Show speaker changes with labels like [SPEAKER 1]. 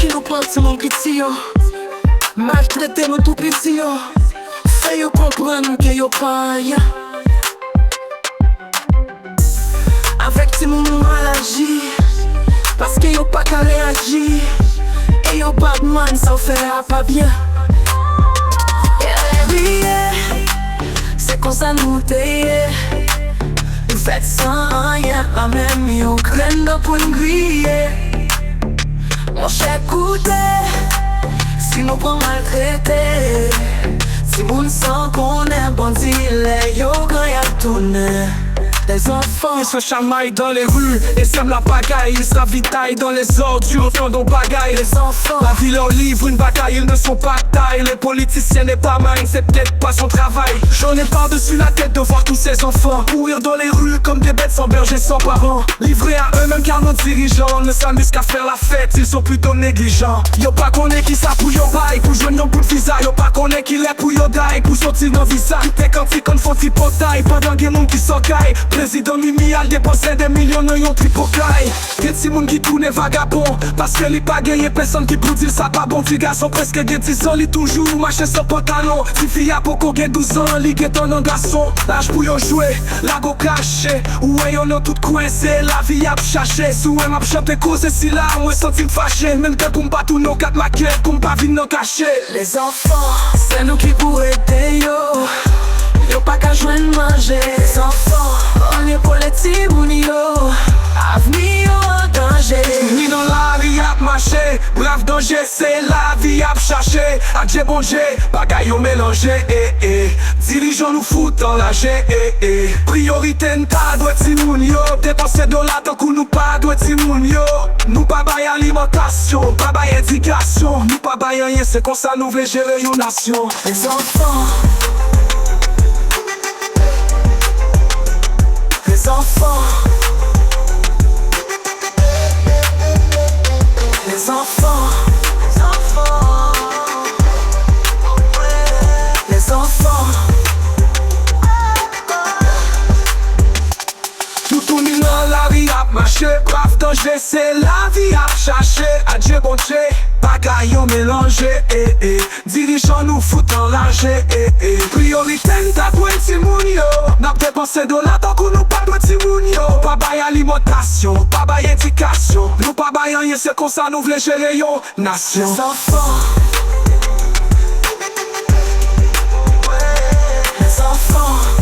[SPEAKER 1] qui nous prend c'est mon petit yo. Maltraiter nous tout petit yo. Fais yo comprendre que yo pas rien. Avec ti moun mal agi. Parce que yo pas qu'à réagir. Et yo bad man ça fait pas bien. C'est comme ça nous t'ayez. Nous faites sans rien. La même yo crème de pour nous griller. Mon cher écoutez. Si nous prend maltraité. Si moun sans qu'on est bandit. Les yo quand y'a tourné. Des enfants,
[SPEAKER 2] ils se chamaillent dans les rues et sèment la pagaille. Ils s'avitaillent dans les ordures, font bagaille.
[SPEAKER 1] Les enfants,
[SPEAKER 2] la vie leur livre une bataille, ils ne sont pas taille. Les politiciens n'est pas mal, c'est peut-être pas son travail. J'en ai par-dessus la tête de voir tous ces enfants courir dans les rues comme des bêtes sans berger, sans parents. Livrés à eux-mêmes car nos dirigeants ne s'amusent qu'à faire la fête, ils sont plutôt négligents. Yo pas qu'on est qui ça pour yo bail, pour joindre nos bouts de visa. Yo pas qu'on est qui l'est pour yo die, pour sortir nos visas. T'es quand ils font tipotaille, pendant qu'il y a monde qui s'encaille. Président Mimi a dépensé des millions dans yon tripocaille. Get si moun qui tourne vagabond. Parce que li pas gagné personne qui peut dire ça pas bon. Ti garçon presque gen 10 ans, li toujours marche sans pantalon. Ti fille a beaucoup gen 12 ans, li get un garçon. L'âge pour yon jouer, la go caché. Ouais yon tout coincé, la vie a cherché. Sou m'a chanté cause si là, on senti fâché. Même que pour m'pas tout nos quatre maquettes, pour m'pas vite nos cachets.
[SPEAKER 1] Les enfants, c'est nous qui pour aider yo. Yo pas qu'à joindre manger. Les enfants, on est pour les petits mouni yo. Avenir en danger.
[SPEAKER 2] Ni dans la vie a marché. Brave danger, c'est la vie a cherché. Adje bon Dieu, bagaille yo mélangé. Dirigeants nous foutent dans la G. Priorité n'ta doit ti moun yo. Dépenser dollars tant qu'on nous pas doit ti moun yo. Nous pas bail alimentation, pas bail éducation. Nous pas bail rien, c'est comme ça nous voulons gérer une nation.
[SPEAKER 1] Les enfants, les enfants, les enfants, les enfants.
[SPEAKER 2] Nous tournons dans la vie à marcher. Brave danger, c'est la vie à chercher. Adieu bon Dieu, bagaille yo mélangé. Dirigeants nous foutent dans la G. Priorité n'ta doué ti moun yo. N'a dépensé dollars tant qu'on nous pas doué ti moun yo. Pas bail alimentation, pas bail éducation. Nous pas bail rien, c'est comme ça nous voulons gérer yon nation.
[SPEAKER 1] Les enfants, les enfants.